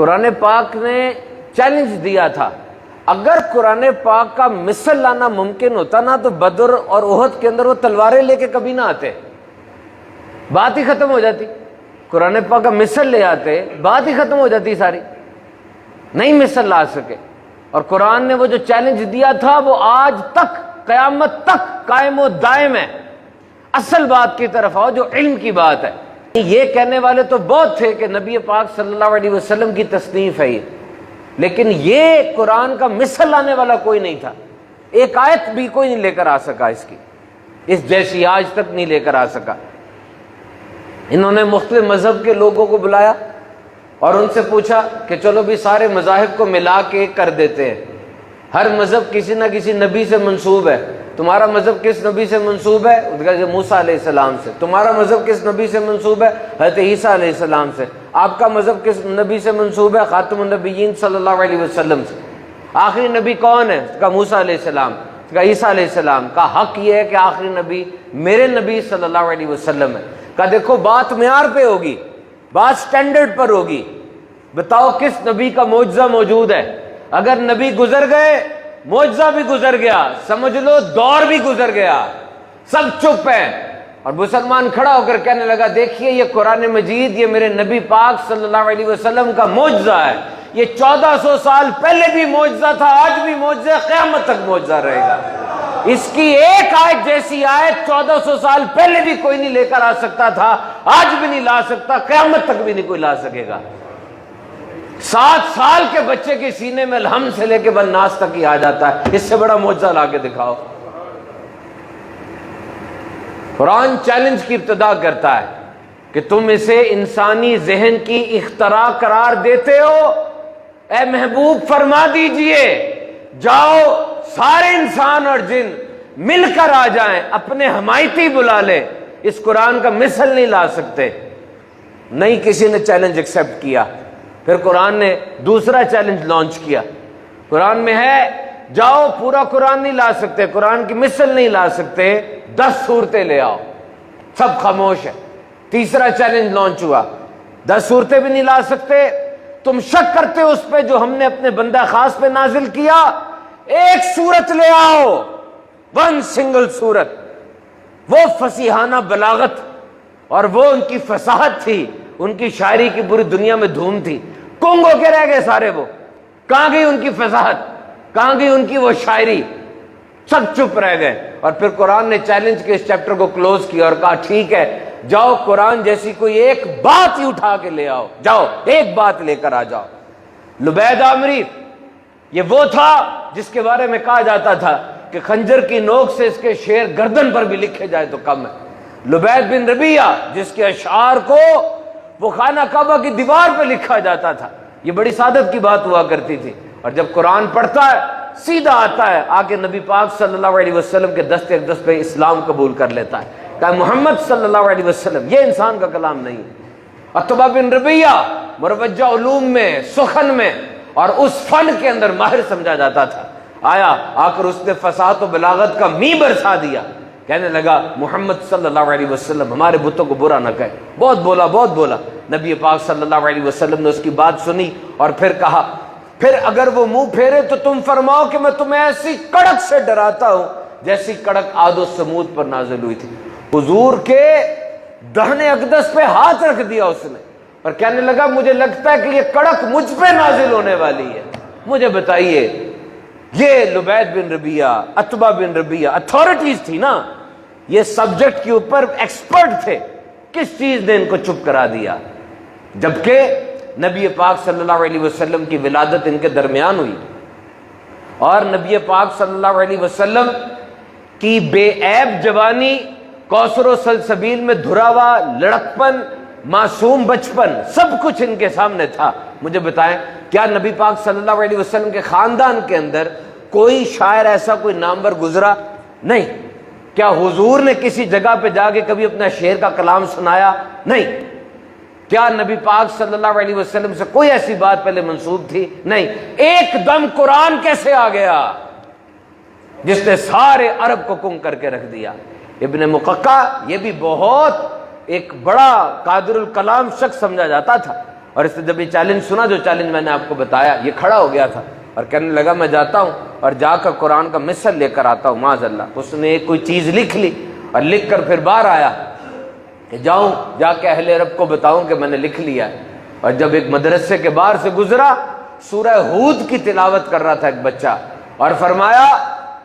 قرآن پاک نے چیلنج دیا تھا، اگر قرآن پاک کا مثل لانا ممکن ہوتا نا تو بدر اور احد کے اندر وہ تلواریں لے کے کبھی نہ آتے، بات ہی ختم ہو جاتی۔ قرآن پاک کا مثل لے آتے، بات ہی ختم ہو جاتی ساری، نہیں مثل لا سکے۔ اور قرآن نے وہ جو چیلنج دیا تھا وہ آج تک قیامت تک قائم و دائم ہے۔ اصل بات کی طرف آؤ جو علم کی بات ہے۔ یہ کہنے والے تو بہت تھے کہ نبی پاک صلی اللہ علیہ وسلم کی تصنیف ہے یہ، لیکن یہ قرآن کا مثل لانے والا کوئی نہیں تھا، ایک آیت بھی کوئی نہیں لے کر آ سکا اس کی، اس جیسی آج تک نہیں لے کر آ سکا۔ انہوں نے مختلف مذہب کے لوگوں کو بلایا اور ان سے پوچھا کہ چلو بھی سارے مذاہب کو ملا کے ایک کر دیتے ہیں، ہر مذہب کسی نہ کسی نبی سے منسوب ہے، تمہارا مذہب کس نبی سے منسوب ہے؟ موسیٰ علیہ السلام سے۔ تمہارا مذہب کس نبی سے منسوب ہے؟ حضرت عیسیٰ علیہ السلام سے۔ آپ کا مذہب کس نبی سے منسوب ہے؟ خاتم النبیین صلی اللہ علیہ وسلم سے۔ آخری نبی کون ہے؟ اس کا موسیٰ علیہ السلام، اس کا عیسیٰ علیہ السلام۔ کا حق یہ ہے کہ آخری نبی میرے نبی صلی اللہ علیہ وسلم ہے۔ کہ دیکھو بات معیار پہ ہوگی، بات سٹینڈرڈ پر ہوگی، بتاؤ کس نبی کا معجزہ موجود ہے؟ اگر نبی گزر گئے، معجزہ بھی گزر گیا، سمجھ لو دور بھی گزر گیا، سب چپ ہیں۔ اور مسلمان کھڑا ہو کر کہنے لگا دیکھیے یہ قرآن مجید یہ میرے نبی پاک صلی اللہ علیہ وسلم کا معجزہ ہے، یہ 1400 سال پہلے بھی معجزہ تھا، آج بھی معجزہ، قیامت تک معجزہ رہے گا۔ اس کی ایک آیت جیسی آیت 1400 سال پہلے بھی کوئی نہیں لے کر آ سکتا تھا، آج بھی نہیں لا سکتا، قیامت تک بھی نہیں کوئی لا سکے گا۔ 7 سال کے بچے کے سینے میں الحم سے لے کے والناس تک ہی آ جاتا ہے، اس سے بڑا معجزہ لا کے دکھاؤ۔ قرآن چیلنج کی ابتدا کرتا ہے کہ تم اسے انسانی ذہن کی اختراع قرار دیتے ہو، اے محبوب فرما دیجئے جاؤ سارے انسان اور جن مل کر آ جائیں، اپنے حمایتی بلا لے، اس قرآن کا مثل نہیں لا سکتے۔ نہیں کسی نے چیلنج ایکسپٹ کیا۔ پھر قرآن نے دوسرا چیلنج لانچ کیا، قرآن میں ہے جاؤ پورا قرآن نہیں لا سکتے، قرآن کی مثل نہیں لا سکتے، 10 صورتیں لے آؤ، سب خاموش ہے۔ تیسرا چیلنج لانچ ہوا، 10 صورتیں بھی نہیں لا سکتے، تم شک کرتے ہو اس پہ جو ہم نے اپنے بندہ خاص پہ نازل کیا، ایک سورت لے آؤ، 1 سنگل سورت۔ وہ فصیحانہ بلاغت اور وہ ان کی فصاحت تھی، ان کی شاعری کی پوری دنیا میں دھوم تھی، گنگ ہو کے رہ گئے سارے۔ وہ کہاں گئی ان کی فصاحت، کہاں گئی ان کی وہ شاعری، سب چپ رہ گئے۔ اور پھر قرآن نے چیلنج کے اس چیپٹر کو کلوز کیا اور کہا ٹھیک ہے جاؤ قرآن جیسی کوئی ایک بات ہی اٹھا کے لے آؤ، جاؤ ایک بات لے کر آ جاؤ۔ لبید عامری یہ وہ تھا جس کے بارے میں کہا جاتا تھا کہ خنجر کی نوک سے اس کے شعر گردن پر بھی لکھے جائے تو کم ہے۔ لبید بن ربیہ جس کے اشعار کو وہ خانہ کعبہ کی دیوار پہ لکھا جاتا تھا، یہ بڑی سعادت کی بات ہوا کرتی تھی۔ اور جب قرآن پڑھتا ہے سیدھا آتا ہے، آ کے نبی پاک صلی اللہ علیہ وسلم کے دست اقدس پہ اسلام قبول کر لیتا ہے کہ محمد صلی اللہ علیہ وسلم، یہ انسان کا کلام نہیں ہے۔ عتبہ بن ربیہ مروجہ علوم میں، سخن میں اور اس فن کے اندر ماہر سمجھا جاتا تھا، آیا آ کر اس نے فصاحت و بلاغت کا می برسا دیا، کہنے لگا محمد صلی اللہ علیہ وسلم ہمارے بتوں کو برا نہ کہے۔ بہت بولا بہت بولا، نبی پاک صلی اللہ علیہ وسلم نے اس کی بات سنی اور پھر کہا پھر اگر وہ منہ پھیرے تو تم فرماؤ کہ میں تمہیں ایسی کڑک سے ڈراتا ہوں جیسی کڑک عاد و سمود پر نازل ہوئی تھی۔ حضور کے دہنے اقدس پہ ہاتھ رکھ دیا اس نے اور کہنے لگا مجھے لگتا ہے کہ یہ کڑک مجھ پہ نازل ہونے والی ہے، مجھے بتائیے۔ یہ لبید بن ربیہ، عتبہ بن ربیہ اتھارٹیز تھی نا، یہ سبجیکٹ کے اوپر ایکسپرٹ تھے، کس چیز نے ان کو چپ کرا دیا؟ جبکہ نبی پاک صلی اللہ علیہ وسلم کی ولادت ان کے درمیان ہوئی اور نبی پاک صلی اللہ علیہ وسلم کی بے عیب جوانی، کوثر و سلسبیل میں دھرا ہوا لڑکپن، معصوم بچپن، سب کچھ ان کے سامنے تھا۔ مجھے بتائیں کیا نبی پاک صلی اللہ علیہ وسلم کے خاندان کے اندر کوئی شاعر ایسا کوئی نامور گزرا؟ نہیں۔ کیا حضور نے کسی جگہ پہ جا کے کبھی اپنا شعر کا کلام سنایا؟ نہیں۔ کیا نبی پاک صلی اللہ علیہ وسلم سے کوئی ایسی بات پہلے منسوب تھی؟ نہیں۔ ایک دم قرآن کیسے آ گیا جس نے سارے عرب کو گم کر کے رکھ دیا؟ ابن مققع یہ بھی بہت ایک بڑا قادر الکلام شخص سمجھا جاتا تھا، اور اس نے جب یہ چیلنج سنا، جو چیلنج میں نے آپ کو بتایا، یہ کھڑا ہو گیا تھا اور کہنے لگا میں جاتا ہوں اور جا کر قرآن کا مثل لے کر آتا ہوں معاذ اللہ۔ اس نے کوئی چیز لکھ لی اور لکھ کر پھر باہر آیا کہ جاؤں جا کے اہل عرب کو بتاؤں کہ میں نے لکھ لیا ہے۔ اور جب ایک مدرسے کے باہر سے گزرا، سورہ ہود کی تلاوت کر رہا تھا ایک بچہ، اور فرمایا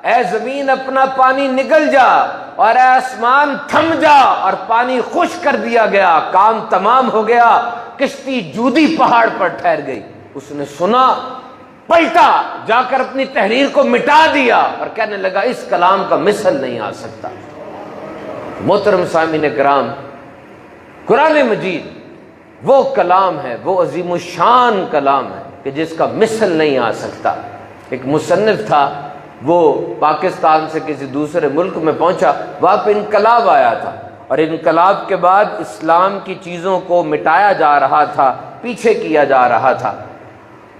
اے زمین اپنا پانی نگل جا اور اے آسمان تھم جا، اور پانی خشک کر دیا گیا، کام تمام ہو گیا، کشتی جودی پہاڑ پر ٹھہر گئی۔ اس نے سنا، پلٹا، جا کر اپنی تحریر کو مٹا دیا اور کہنے لگا اس کلام کا مثل نہیں آ سکتا۔ محترم سامعین کرام، قرآن مجید وہ کلام ہے، وہ عظیم الشان کلام ہے کہ جس کا مثل نہیں آ سکتا۔ ایک مصنف تھا، وہ پاکستان سے کسی دوسرے ملک میں پہنچا، وہاں پہ انقلاب آیا تھا، اور انقلاب کے بعد اسلام کی چیزوں کو مٹایا جا رہا تھا، پیچھے کیا جا رہا تھا۔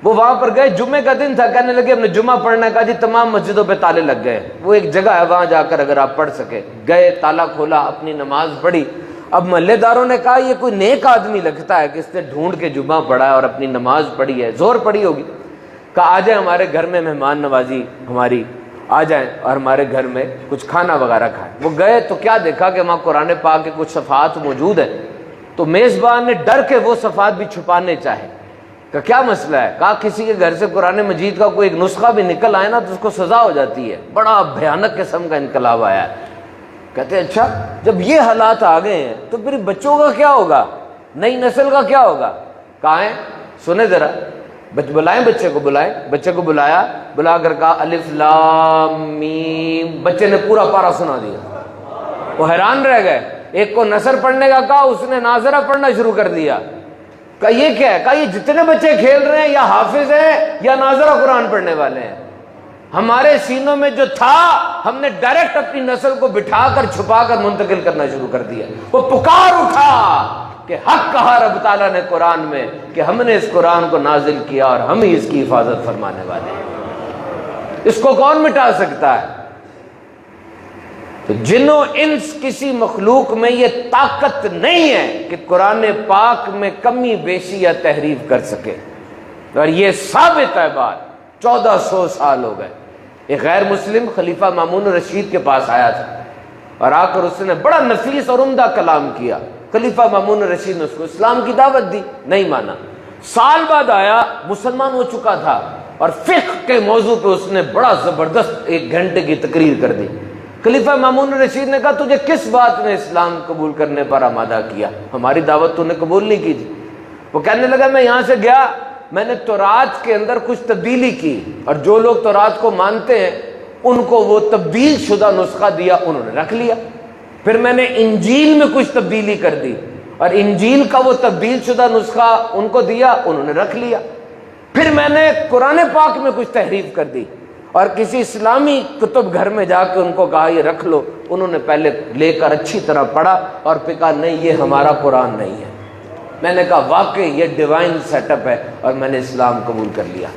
وہ وہاں پر گئے، جمعے کا دن تھا، کہنے لگے ہم نے جمعہ پڑھنے کا، جی تمام مسجدوں پہ تالے لگ گئے، وہ ایک جگہ ہے وہاں جا کر اگر آپ پڑھ سکے۔ گئے، تالا کھولا، اپنی نماز پڑھی۔ اب محلے داروں نے کہا یہ کوئی نیک آدمی لگتا ہے کہ اس نے ڈھونڈ کے جمعہ پڑھا ہے اور اپنی نماز پڑھی ہے، زور پڑھی ہوگی۔ کہا آ جائیں ہمارے گھر میں، مہمان نوازی ہماری، آ جائیں اور ہمارے گھر میں کچھ کھانا وغیرہ کھائیں۔ وہ گئے تو کیا دیکھا کہ وہاں قرآن پاک کے کچھ صفحات موجود ہیں، تو میزبان نے ڈر کے وہ صفحات بھی چھپانے چاہے۔ کہ کیا مسئلہ ہے؟ کہا کسی کے گھر سے قرآن مجید کا کوئی ایک نسخہ بھی نکل آئے نا تو اس کو سزا ہو جاتی ہے، بڑا بھیانک قسم کا انقلاب آیا ہے۔ کہتے ہیں اچھا جب یہ حالات آ گئے ہیں تو پھر بچوں کا کیا ہوگا، نئی نسل کا کیا ہوگا؟ کہاں ہے؟ سنیں ذرا، بلائیں بچے کو، بلائیں بچے کو، بلایا، بلا کر کہا الف لام میم، بچے نے پورا پارا سنا دیا۔ وہ حیران رہ گئے، ایک کو نثر پڑھنے کا کہا، اس نے ناظرہ پڑھنا شروع کر دیا۔ کہا یہ کیا ہے؟ کہا یہ جتنے بچے کھیل رہے ہیں یا حافظ ہیں یا ناظرہ قرآن پڑھنے والے ہیں، ہمارے سینوں میں جو تھا ہم نے ڈائریکٹ اپنی نسل کو بٹھا کر چھپا کر منتقل کرنا شروع کر دیا۔ وہ پکار اٹھا کہ حق کہا رب تعالیٰ نے قرآن میں کہ ہم نے اس قرآن کو نازل کیا اور ہم ہی اس کی حفاظت فرمانے والے ہیں، اس کو کون مٹا سکتا ہے؟ تو جن و انس کسی مخلوق میں یہ طاقت نہیں ہے کہ قرآن پاک میں کمی بیشی یا تحریف کر سکے، اور یہ ثابت ہے بات۔ 1400 سال ہو گئے۔ ایک غیر مسلم خلیفہ مامون رشید کے پاس آیا تھا اور آ کر اس نے بڑا نفیس اور عمدہ کلام کیا۔ خلیفہ مامون رشید نے اس کو اسلام کی دعوت دی، نہیں مانا۔ سال بعد آیا، مسلمان ہو چکا تھا، اور فقہ کے موضوع پہ اس نے بڑا زبردست 1 گھنٹے کی تقریر کر دی۔ خلیفہ مامون رشید نے کہا تجھے کس بات نے اسلام قبول کرنے پر آمادہ کیا؟ ہماری دعوت تو نے قبول نہیں کی تھی۔ وہ کہنے لگا میں یہاں سے گیا، میں نے تورات کے اندر کچھ تبدیلی کی، اور جو لوگ تورات کو مانتے ہیں ان کو وہ تبدیل شدہ نسخہ دیا، انہوں نے رکھ لیا۔ پھر میں نے انجیل میں کچھ تبدیلی کر دی، اور انجیل کا وہ تبدیل شدہ نسخہ ان کو دیا، انہوں نے رکھ لیا۔ پھر میں نے قرآن پاک میں کچھ تحریف کر دی، اور کسی اسلامی کتب گھر میں جا کے ان کو کہا یہ رکھ لو، انہوں نے پہلے لے کر اچھی طرح پڑھا اور پھر کہا نہیں یہ ہمارا قرآن نہیں ہے۔ میں نے کہا واقعی یہ ڈیوائن سیٹ اپ ہے، اور میں نے اسلام قبول کر لیا۔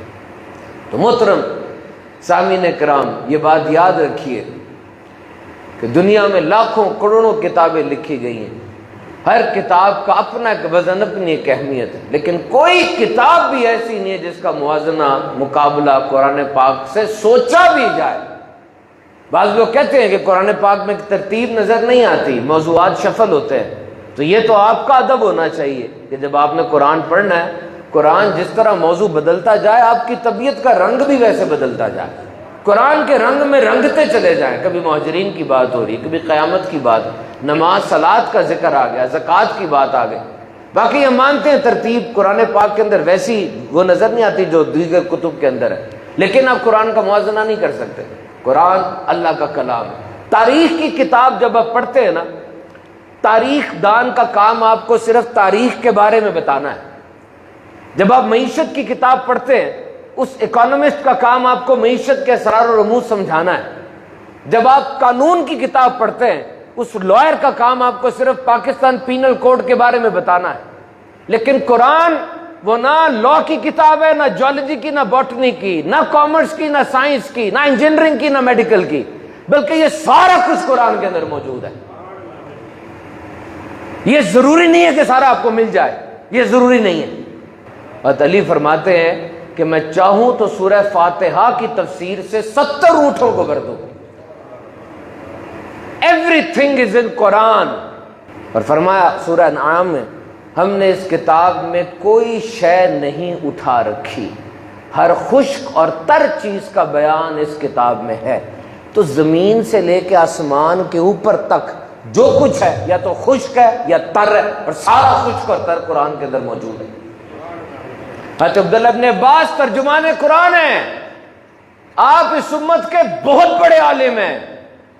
تو محترم سامعین کرام، یہ بات یاد رکھیے کہ دنیا میں لاکھوں کروڑوں کتابیں لکھی گئی ہیں، ہر کتاب کا اپنا ایک وزن، اپنی ایک اہمیت ہے، لیکن کوئی کتاب بھی ایسی نہیں ہے جس کا موازنہ، مقابلہ قرآن پاک سے سوچا بھی جائے۔ بعض لوگ کہتے ہیں کہ قرآن پاک میں ترتیب نظر نہیں آتی، موضوعات شفل ہوتے ہیں، تو یہ تو آپ کا ادب ہونا چاہیے کہ جب آپ نے قرآن پڑھنا ہے، قرآن جس طرح موضوع بدلتا جائے آپ کی طبیعت کا رنگ بھی ویسے بدلتا جائے، قرآن کے رنگ میں رنگتے چلے جائیں۔ کبھی مہاجرین کی بات ہو رہی، کبھی قیامت کی بات، نماز صلات کا ذکر آ گیا، زکوٰۃ کی بات آ گئی۔ باقی ہم مانتے ہیں ترتیب قرآن پاک کے اندر ویسی وہ نظر نہیں آتی جو دیگر کتب کے اندر ہے، لیکن آپ قرآن کا موازنہ نہیں کر سکتے۔ قرآن اللہ کا کلام ہے۔ تاریخ کی کتاب جب آپ پڑھتے ہیں نا، تاریخ دان کا کام آپ کو صرف تاریخ کے بارے میں بتانا ہے۔ جب آپ معیشت کی کتاب پڑھتے ہیں، اس اکانومسٹ کا کام آپ کو معیشت کے اسرار و رموز سمجھانا ہے۔ جب آپ قانون کی کتاب پڑھتے ہیں، اس لائر کا کام آپ کو صرف پاکستان پینل کوڈ کے بارے میں بتانا ہے۔ لیکن قرآن وہ نہ لا کی کتاب ہے، نہ جیولوجی کی، نہ باٹنی کی، نہ کامرس کی، نہ سائنس کی، نہ انجینئرنگ کی، نہ میڈیکل کی، بلکہ یہ سارا کچھ قرآن کے اندر موجود ہے۔ یہ ضروری نہیں ہے کہ سارا آپ کو مل جائے، یہ ضروری نہیں ہے، حضرت علی فرماتے ہیں کہ میں چاہوں تو سورہ فاتحہ کی تفسیر سے 70 اونٹوں کو بھر دوں. ایوری تھنگ از ان قرآن. اور فرمایا سورہ انعام میں ہم نے اس کتاب میں کوئی شے نہیں اٹھا رکھی، ہر خشک اور تر چیز کا بیان اس کتاب میں ہے. تو زمین سے لے کے آسمان کے اوپر تک جو کچھ ہے یا تو خشک ہے یا تر ہے، اور سارا خشک اور تر قرآن کے اندر موجود ہے. حضرت عبداللہ ابن عباس ترجمان قرآن ہیں، آپ اس امت کے بہت بڑے عالم ہیں،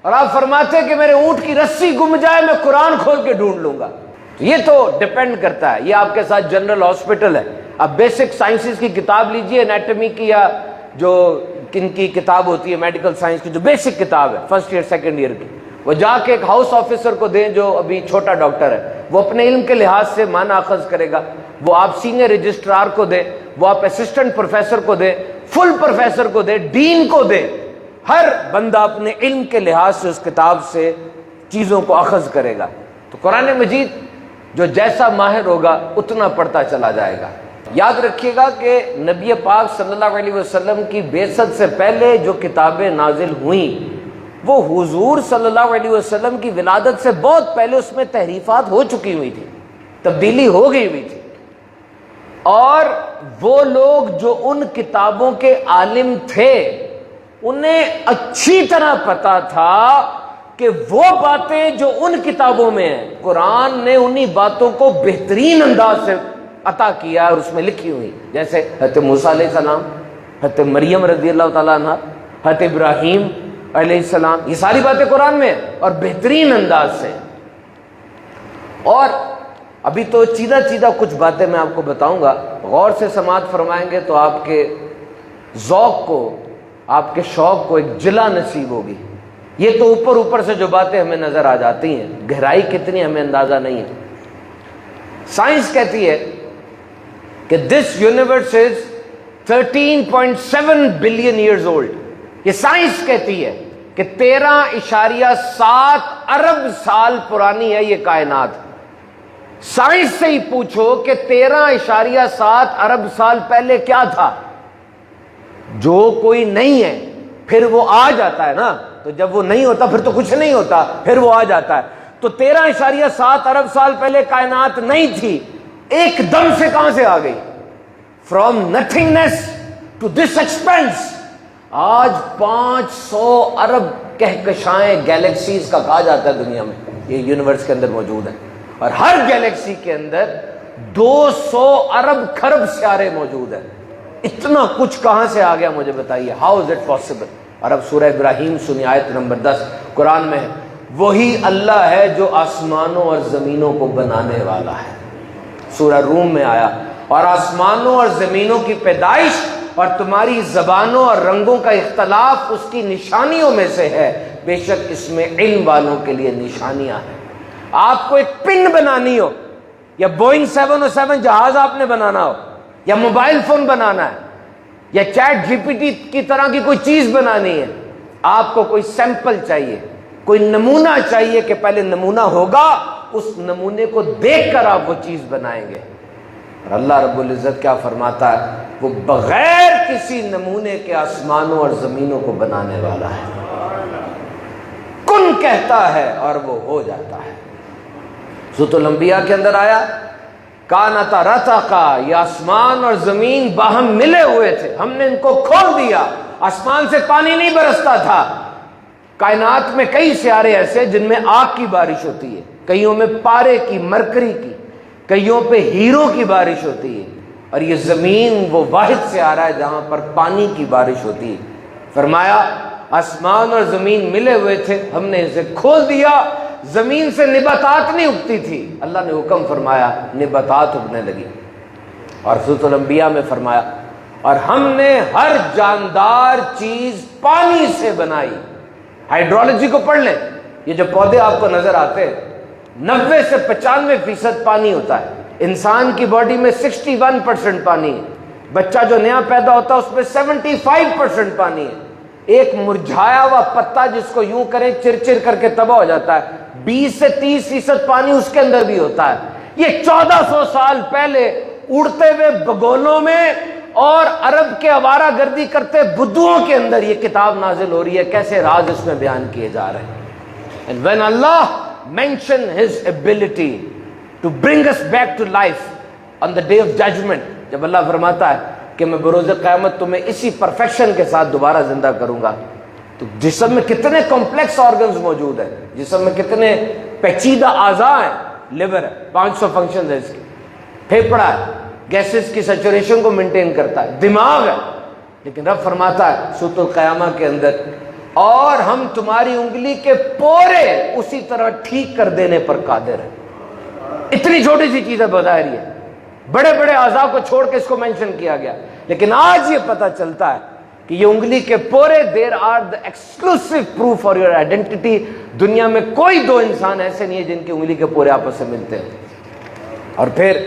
اور آپ فرماتے ہیں کہ میرے اونٹ کی رسی گم جائے میں قرآن کھول کے ڈھونڈ لوں گا. یہ تو ڈیپینڈ کرتا ہے. یہ آپ کے ساتھ جنرل ہاسپٹل ہے، آپ بیسک سائنسز کی کتاب لیجئے، انیٹمی کی یا جو کن کی کتاب ہوتی ہے میڈیکل سائنس کی جو بیسک کتاب ہے فرسٹ ایئر سیکنڈ ایئر کی، وہ جا کے ایک ہاؤس آفیسر کو دیں جو ابھی چھوٹا ڈاکٹر ہے، وہ اپنے علم کے لحاظ سے معنی اخذ کرے گا. وہ آپ سینئر رجسٹرار کو دیں، وہ آپ اسسٹنٹ پروفیسر کو دیں، فل پروفیسر کو دیں، ڈین کو دیں. ہر بندہ اپنے علم کے لحاظ سے اس کتاب سے چیزوں کو اخذ کرے گا. تو قرآن مجید جو جیسا ماہر ہوگا اتنا پڑھتا چلا جائے گا. یاد رکھیے گا کہ نبی پاک صلی اللہ علیہ وسلم کی بعثت سے پہلے جو کتابیں نازل ہوئیں وہ حضور صلی اللہ علیہ وسلم کی ولادت سے بہت پہلے اس میں تحریفات ہو چکی ہوئی تھی، تبدیلی ہو گئی ہوئی تھی. اور وہ لوگ جو ان کتابوں کے عالم تھے انہیں اچھی طرح پتا تھا کہ وہ باتیں جو ان کتابوں میں ہیں قرآن نے انہی باتوں کو بہترین انداز سے عطا کیا اور اس میں لکھی ہوئی. جیسے حضرت موسیٰ علیہ السلام، حضرت مریم رضی اللہ تعالیٰ عنہ، حضرت ابراہیم علیہ السلام، یہ ساری باتیں قرآن میں ہیں اور بہترین انداز سے. اور ابھی تو چیدہ کچھ باتیں میں آپ کو بتاؤں گا، غور سے سماعت فرمائیں گے تو آپ کے ذوق کو، آپ کے شوق کو ایک جلا نصیب ہوگی. یہ تو اوپر سے جو باتیں ہمیں نظر آ جاتی ہیں، گہرائی کتنی ہمیں اندازہ نہیں ہے. سائنس کہتی ہے کہ this universe is 13.7 billion years old. یہ سائنس کہتی ہے کہ 13.7 ارب سال پرانی ہے یہ کائنات. سائنس سے ہی پوچھو کہ 13.7 ارب سال پہلے کیا تھا. جو کوئی نہیں ہے پھر وہ آ جاتا ہے نا، تو جب وہ نہیں ہوتا پھر تو کچھ نہیں ہوتا، پھر وہ آ جاتا ہے. تو 13.7 ارب سال پہلے کائنات نہیں تھی، ایک دم سے کہاں سے آ گئی؟ From nothingness to this expanse. آج 500 ارب کہکشائیں گیلیکسیز کا کہا جاتا ہے دنیا میں، یہ یونیورس کے اندر موجود ہے، اور ہر گیلیکسی کے اندر 200 ارب کھرب سیارے موجود ہیں. اتنا کچھ کہاں سے آ گیا مجھے بتائیے، ہاؤ از اٹ پاسبل؟ اور اب سورہ ابراہیم سنی آیت نمبر 10 قرآن میں ہے، وہی اللہ ہے جو آسمانوں اور زمینوں کو بنانے والا ہے. سورہ روم میں آیا، اور آسمانوں اور زمینوں کی پیدائش اور تمہاری زبانوں اور رنگوں کا اختلاف اس کی نشانیوں میں سے ہے، بے شک اس میں علم والوں کے لیے نشانیاں ہیں. آپ کو ایک پن بنانی ہو، یا بوئنگ 707 جہاز آپ نے بنانا ہو، یا موبائل فون بنانا ہے، یا چیٹ جی پی ٹی کی طرح کی کوئی چیز بنانی ہے، آپ کو کوئی سیمپل چاہیے، کوئی نمونہ چاہیے کہ پہلے نمونہ ہوگا، اس نمونے کو دیکھ کر آپ وہ چیز بنائیں گے. اور اللہ رب العزت کیا فرماتا ہے؟ وہ بغیر کسی نمونے کے آسمانوں اور زمینوں کو بنانے والا ہے. کن کہتا ہے اور وہ ہو جاتا ہے. سورۃ الانبیاء کے اندر آیا، کانتا رتقا، یہ آسمان اور زمین باہم ملے ہوئے تھے، ہم نے ان کو کھول دیا. آسمان سے پانی نہیں برستا تھا. کائنات میں کئی سیارے ایسے جن میں آگ کی بارش ہوتی ہے، کئیوں میں پارے کی، مرکری کی، کئیوں پہ ہیروں کی بارش ہوتی ہے، اور یہ زمین وہ واحد سیارہ ہے جہاں پر پانی کی بارش ہوتی ہے. فرمایا آسمان اور زمین ملے ہوئے تھے، ہم نے اسے کھول دیا. زمین سے نباتات نہیں اگتی تھی، اللہ نے حکم فرمایا نباتات اگنے لگی. اور سورۃ الانبیاء میں فرمایا، اور ہم نے ہر جاندار چیز پانی سے بنائی. ہائیڈرولوجی کو پڑھ لیں، یہ جو پودے آپ کو نظر آتے ہیں 90 سے 95% پانی ہوتا ہے. انسان کی باڈی میں 61% پانی ہے. بچہ جو نیا پیدا ہوتا ہے اس میں 75% پانی ہے. ایک مرجھایا ہوا پتا جس کو یوں کریں چرچر کر کے تباہ ہو جاتا ہے، 20 سے 30% پانی اس کے اندر بھی ہوتا ہے. یہ 1400 سال پہلے اڑتے ہوئے بگولوں میں اور عرب کے آوارہ گردی کرتے بدوؤں کے اندر یہ کتاب نازل ہو رہی ہے، کیسے راز اس میں بیان کیے جا رہے ہیں. And when Allah mentioned His ability to bring us back to life on the day of judgment، جب اللہ فرماتا ہے کہ میں بروز قیامت تمہیں اسی پرفیکشن کے ساتھ دوبارہ زندہ کروں گا، تو جسم میں کتنے کمپلیکس آرگنز موجود ہیں، جسم میں کتنے پیچیدہ اعضاء ہیں. لیور ہے، 500 فنکشن ہے اس کی، پھیپڑا ہے، گیسز کی سیچوریشن کو مینٹین کرتا ہے، دماغ ہے. لیکن رب فرماتا ہے سورۃ القیامہ کے اندر، اور ہم تمہاری انگلی کے پورے اسی طرح ٹھیک کر دینے پر قادر ہیں. اتنی چھوٹی سی چیز ہے بظاہر، یہ بڑے بڑے اعضاء کو چھوڑ کے اس کو مینشن کیا گیا، لیکن آج یہ پتہ چلتا ہے کہ یہ انگلی کے پورے there are the exclusive proof for your identity. دنیا میں کوئی دو انسان ایسے نہیں ہے جن کی انگلی کے پورے آپس سے ملتے ہیں. اور پھر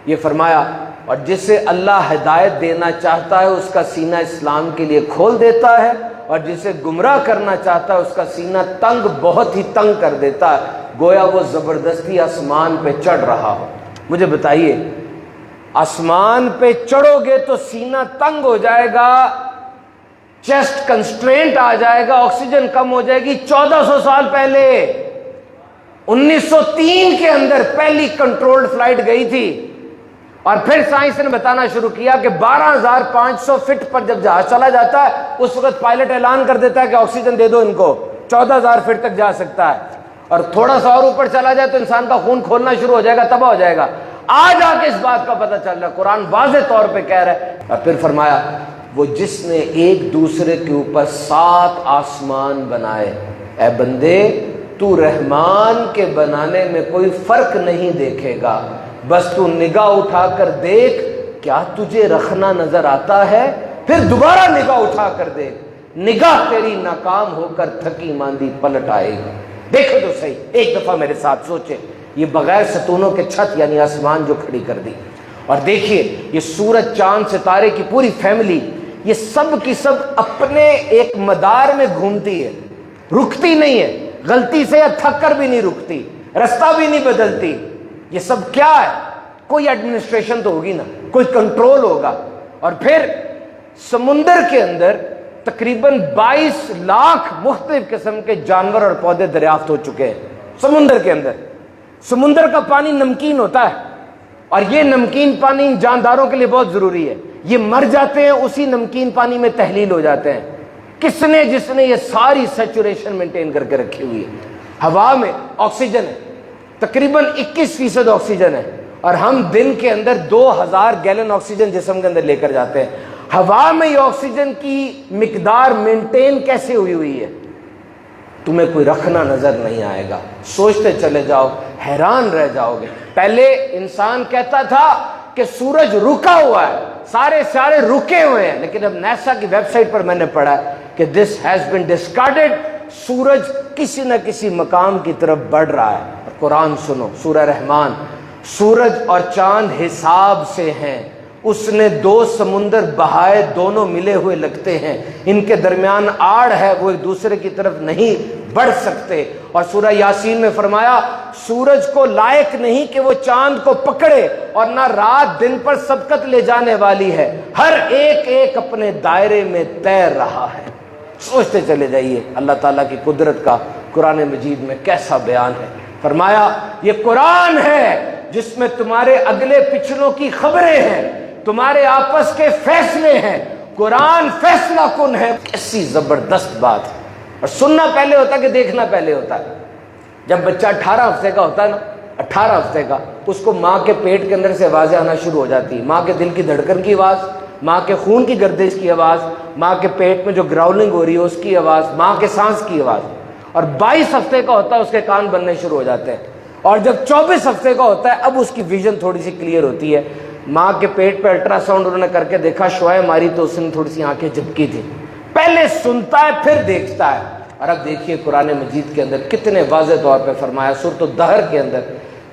یہ فرمایا، اور جسے اللہ ہدایت دینا چاہتا ہے اس کا سینہ اسلام کے لیے کھول دیتا ہے، اور جسے گمراہ کرنا چاہتا ہے اس کا سینہ تنگ، بہت ہی تنگ کر دیتا ہے، گویا وہ زبردستی آسمان پہ چڑھ رہا ہو. مجھے بتائیے، آسمان پہ چڑھو گے تو سینہ تنگ ہو جائے گا، چیسٹ کنسٹرینٹ آ جائے گا، آکسیجن کم ہو جائے گی. 1400 سال پہلے 1903 کے اندر پہلی کنٹرولڈ فلائٹ گئی تھی، اور پھر سائنس نے بتانا شروع کیا کہ 12,500 فٹ پر جب جہاز چلا جاتا ہے اس وقت پائلٹ اعلان کر دیتا ہے کہ آکسیجن دے دو ان کو، 14,000 فٹ تک جا سکتا ہے. اور تھوڑا سا اور اوپر چلا جائے تو انسان کا خون کھولنا شروع ہو جائے گا، تباہ ہو جائے گا. آج آ کے اس بات کا پتہ چل رہا ہے، قرآن واضح طور پہ کہہ رہا ہے. اور پھر فرمایا، وہ جس نے ایک دوسرے کے اوپر 7 آسمان بنائے، اے بندے تو رحمان کے بنانے میں کوئی فرق نہیں دیکھے گا، بس تو نگاہ اٹھا کر دیکھ، کیا تجھے رکھنا نظر آتا ہے؟ پھر دوبارہ نگاہ اٹھا کر دیکھ، نگاہ تیری ناکام ہو کر تھکی ماندی پلٹ آئے گی. دیکھو تو صحیح، ایک دفعہ میرے ساتھ سوچے، یہ بغیر ستونوں کے چھت یعنی آسمان جو کھڑی کر دی، اور دیکھیے یہ سورج چاند ستارے کی پوری فیملی، یہ سب کی سب اپنے ایک مدار میں گھومتی ہے، رکتی نہیں ہے، غلطی سے یا تھک کر بھی نہیں رکتی، رستہ بھی نہیں بدلتی. یہ سب کیا ہے؟ کوئی ایڈمنسٹریشن تو ہوگی نا، کوئی کنٹرول ہوگا. اور پھر سمندر کے اندر تقریباً 22 لاکھ مختلف قسم کے جانور اور پودے دریافت ہو چکے ہیں سمندر کے اندر. سمندر کا پانی نمکین ہوتا ہے، اور یہ نمکین پانی جانداروں کے لیے بہت ضروری ہے. یہ مر جاتے ہیں اسی نمکین پانی میں تحلیل ہو جاتے ہیں. کس نے؟ جس نے یہ ساری سیچوریشن مینٹین کر کے رکھی ہوئی ہے. ہوا میں آکسیجن ہے، تقریباً 21% آکسیجن ہے، اور ہم دن کے اندر 2000 گیلن آکسیجن جسم کے اندر لے کر جاتے ہیں. ہوا میں یہ آکسیجن کی مقدار مینٹین کیسے ہوئی ہے؟ تمہیں کوئی رکھنا نظر نہیں آئے گا. سوچتے چلے جاؤ، حیران رہ جاؤ گے. پہلے انسان کہتا تھا کہ سورج رکا ہوا ہے، سارے رکے ہوئے ہیں، لیکن اب نیسا کی ویب سائٹ پر میں نے پڑھا کہ دس ہیز بین ڈسکارڈڈ، سورج کسی نہ کسی مقام کی طرف بڑھ رہا ہے. قرآن سنو، سورہ رحمان، سورج اور چاند حساب سے ہیں، اس نے 2 سمندر بہائے، دونوں ملے ہوئے لگتے ہیں، ان کے درمیان آڑ ہے، وہ ایک دوسرے کی طرف نہیں بڑھ سکتے. اور سورہ یاسین میں فرمایا سورج کو لائق نہیں کہ وہ چاند کو پکڑے، اور نہ رات دن پر سبقت لے جانے والی ہے، ہر ایک اپنے دائرے میں تیر رہا ہے. سوچتے چلے جائیے اللہ تعالیٰ کی قدرت کا قرآن مجید میں کیسا بیان ہے. فرمایا یہ قرآن ہے جس میں تمہارے اگلے پچھلوں کی خبریں ہیں، تمہارے آپس کے فیصلے ہیں. قرآن فیصلہ کن ہے. کیسی زبردست بات ہے. اور سننا پہلے ہوتا ہے کہ دیکھنا پہلے ہوتا ہے. جب بچہ 18 ہفتے کا ہوتا ہے نا، 18 ہفتے کا، اس کو ماں کے پیٹ کے اندر سے آوازیں آنا شروع ہو جاتی ہیں. ماں کے دل کی دھڑکن کی آواز، ماں کے خون کی گردش کی آواز، ماں کے پیٹ میں جو گراؤلنگ ہو رہی ہے اس کی آواز، ماں کے سانس کی آواز. اور 22 ہفتے کا ہوتا ہے اس کے کان بننے شروع ہو جاتے ہیں. اور جب 24 ہفتے کا ہوتا ہے اب اس کی ویژن تھوڑی سی کلیئر ہوتی ہے. ماں کے پیٹ پہ الٹرا ساؤنڈ انہوں نے کر کے دیکھا، شعاع ماری تو اس نے تھوڑی سی آنکھیں جھپکی تھی. پہلے سنتا ہے پھر دیکھتا ہے. اور اب دیکھیے قرآن مجید کے اندر کتنے واضح طور پہ فرمایا سورۃ الدہر کے اندر،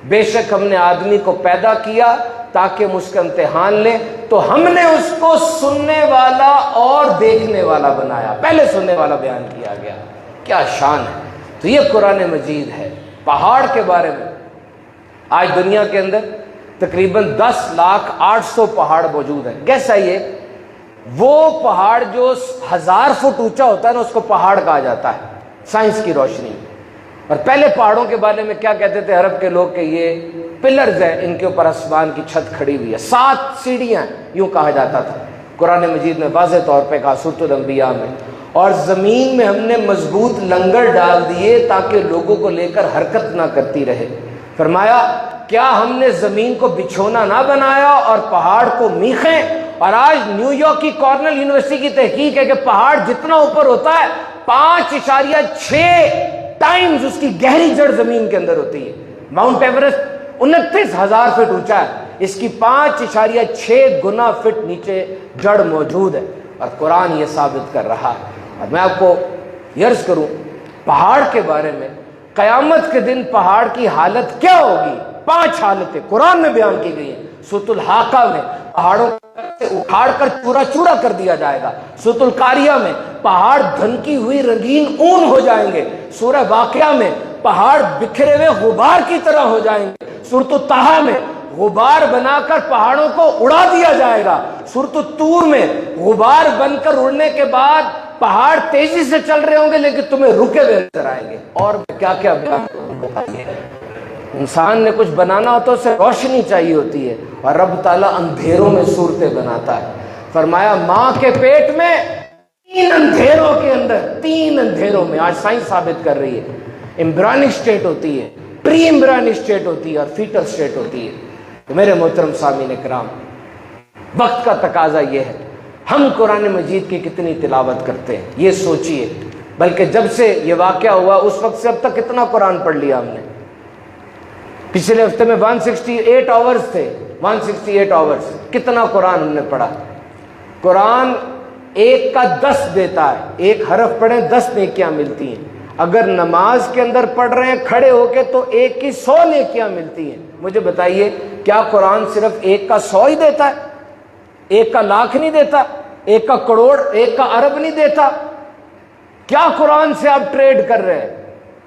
بے شک ہم نے آدمی کو پیدا کیا تاکہ ہم اس کا امتحان لیں، تو ہم نے اس کو سننے والا اور دیکھنے والا بنایا. پہلے سننے والا بیان کیا گیا. کیا شان ہے. تو یہ قرآن مجید ہے. پہاڑ کے بارے میں آج دنیا کے اندر تقریباً 10,08,000 پہاڑ موجود ہیں. گیس آئیے وہ پہاڑ جو 1000 فٹ اونچا ہوتا ہے نا اس کو پہاڑ کہا جاتا ہے سائنس کی روشنی میں. اور پہلے پہاڑوں کے بارے میں کیا کہتے تھے عرب کے لوگ کہ یہ پلرز ہیں, ان کے اوپر آسمان کی چھت کھڑی ہوئی ہے, 7 سیڑھیاں یوں کہا جاتا تھا. قرآن مجید میں واضح طور پہ کہا سورۃ الانبیاء میں, اور زمین میں ہم نے مضبوط لنگر ڈال دیے تاکہ لوگوں کو لے کر حرکت نہ کرتی رہے. فرمایا کیا ہم نے زمین کو بچھونا نہ بنایا اور پہاڑ کو میخیں. اور آج نیو یارک کی کارنل یونیورسٹی کی تحقیق ہے کہ پہاڑ جتنا اوپر ہوتا ہے 5.6 ٹائمز اس کی گہری جڑ زمین کے اندر ہوتی ہے. ماؤنٹ ایورسٹ 29,000 فٹ اونچا ہے, اس کی 5.6 گنا فٹ نیچے جڑ موجود ہے. اور قرآن یہ ثابت کر رہا ہے. اور میں آپ کو عرض کروں پہاڑ کے بارے میں, قیامت کے دن پہاڑ کی حالت کیا ہوگی. 5 حالتیں قرآن میں بیان کی گئی ہیں. سورۃ الحاقہ میں پہاڑوں سے اکھاڑ کر چورا چورا کر دیا جائے گا. سورۃ القاریہ میں پہاڑ دھنکی ہوئی رنگین اون ہو جائیں گے. سورہ واقعہ میں پہاڑ بکھرے ہوئے غبار کی طرح ہو جائیں گے. سورۃ الطٰہٰ میں غبار بنا کر پہاڑوں کو اڑا دیا جائے گا. سورۃ الطور میں غبار بن کر اڑنے کے بعد پہاڑ تیزی سے چل رہے ہوں گے لیکن تمہیں رکے ہوئے نظر آئیں گے. اور کیا کیا انسان نے کچھ بنانا ہوتا ہے اسے روشنی چاہیے ہوتی ہے, اور رب تعالیٰ اندھیروں میں صورتیں بناتا ہے. فرمایا ماں کے پیٹ میں 3 اندھیروں کے اندر, 3 اندھیروں میں, آج سائنس ثابت کر رہی ہے, ایمبرینک سٹیٹ ہوتی ہے, پری ایمبرینک سٹیٹ ہوتی ہے اور فیٹل سٹیٹ ہوتی ہے. تو میرے محترم سامعین کرام, وقت کا تقاضا یہ ہے ہم قرآن مجید کی کتنی تلاوت کرتے ہیں یہ سوچئے. بلکہ جب سے یہ واقعہ ہوا اس وقت سے اب تک کتنا قرآن پڑھ لیا ہم نے. پچھلے ہفتے میں 168 آورز تھے, 168 آورز. کتنا قرآن ہم نے پڑھا. قرآن 1 کا 10 دیتا ہے, 1 حرف پڑھیں 10 نیکیاں ملتی ہیں. اگر نماز کے اندر پڑھ رہے ہیں کھڑے ہو کے تو 1 کی 100 نیکیاں ملتی ہیں. مجھے بتائیے کیا قرآن صرف 1 کا 100 ہی دیتا ہے, 1 کا لاکھ نہیں دیتا, 1 کا کروڑ, 1 کا ارب نہیں دیتا. کیا قرآن سے آپ ٹریڈ کر رہے ہیں.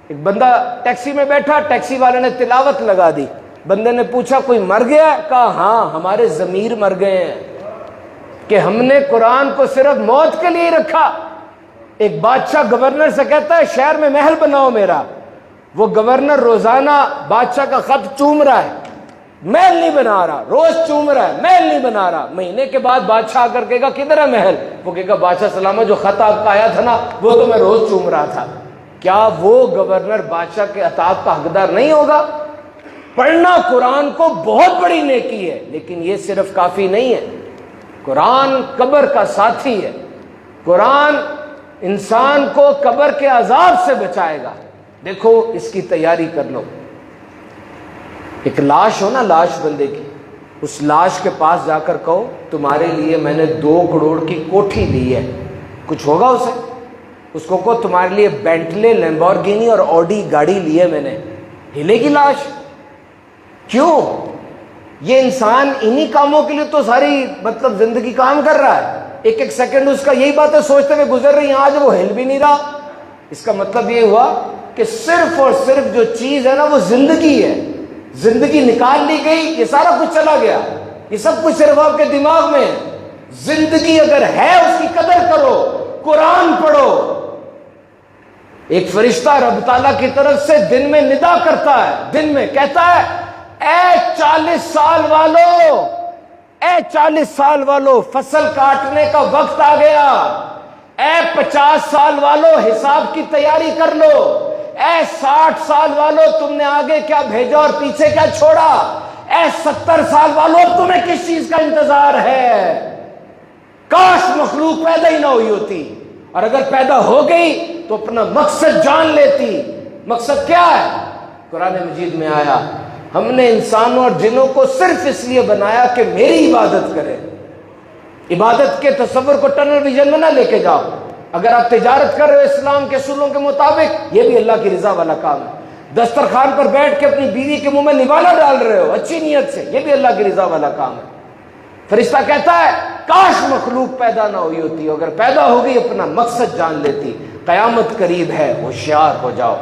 ایک بندہ ٹیکسی میں بیٹھا, ٹیکسی والے نے تلاوت لگا دی. بندے نے پوچھا کوئی مر گیا؟ کہا ہاں ہمارے ضمیر مر گئے ہیں کہ ہم نے قرآن کو صرف موت کے لیے رکھا. ایک بادشاہ گورنر سے کہتا ہے شہر میں محل بناؤ میرا. وہ گورنر روزانہ بادشاہ کا خط چوم رہا ہے, محل نہیں بنا رہا, روز چوم رہا ہے, محل نہیں بنا رہا. مہینے کے بعد بادشاہ آ کر کہے گا کدھر ہے محل؟ وہ کہے گا بادشاہ سلامت جو خط آپ کا آیا تھا نا وہ تو میں روز چوم رہا تھا. کیا وہ گورنر بادشاہ کے عطاعت کا حقدار نہیں ہوگا؟ پڑھنا قرآن کو بہت بڑی نیکی ہے, لیکن یہ صرف کافی نہیں ہے. قرآن قبر کا ساتھی ہے. قرآن انسان کو قبر کے عذاب سے بچائے گا. دیکھو اس کی تیاری کر لو. ایک لاش ہو نا, لاش بندے کی, اس لاش کے پاس جا کر کہو تمہارے لیے میں نے 2 کروڑ کی کوٹھی لی ہے, کچھ ہوگا اسے؟ اس کو کہو تمہارے لیے بینٹلے, لیمبورگینی اور آڈی گاڑی لی ہے میں نے, ہلے گی لاش؟ کیوں؟ یہ انسان انہی کاموں کے لیے تو ساری مطلب زندگی کام کر رہا ہے. ایک ایک سیکنڈ اس کا یہی باتیں سوچتے ہوئے گزر رہی ہیں, آج وہ ہل بھی نہیں رہا. اس کا مطلب یہ ہوا کہ صرف اور صرف جو چیز ہے نا وہ زندگی ہے. زندگی نکال لی گئی, یہ سارا کچھ چلا گیا, یہ سب کچھ صرف آپ کے دماغ میں ہے. زندگی اگر ہے اس کی قدر کرو, قرآن پڑھو. ایک فرشتہ رب تعالیٰ کی طرف سے دن میں ندا کرتا ہے, دن میں کہتا ہے اے 40 سال والو, اے 40 سال والو فصل کاٹنے کا وقت آ گیا. اے 50 سال والو حساب کی تیاری کر لو. اے 60 سال والو تم نے آگے کیا بھیجا اور پیچھے کیا چھوڑا. اے 70 سال والو تمہیں کس چیز کا انتظار ہے. کاش مخلوق پیدا ہی نہ ہوئی ہوتی, اور اگر پیدا ہو گئی تو اپنا مقصد جان لیتی. مقصد کیا ہے؟ قرآن مجید میں آیا ہم نے انسانوں اور جنوں کو صرف اس لیے بنایا کہ میری عبادت کرے. عبادت کے تصور کو ٹنل ویژن میں نہ لے کے جاؤ. اگر آپ تجارت کر رہے ہو اسلام کے اصولوں کے مطابق, یہ بھی اللہ کی رضا والا کام ہے. دسترخوان پر بیٹھ کے اپنی بیوی کے منہ میں نوالا ڈال رہے ہو اچھی نیت سے, یہ بھی اللہ کی رضا والا کام ہے. فرشتہ کہتا ہے کاش مخلوق پیدا نہ ہوئی ہوتی, اگر پیدا ہو گئی اپنا مقصد جان لیتی. قیامت قریب ہے, ہوشیار ہو جاؤ.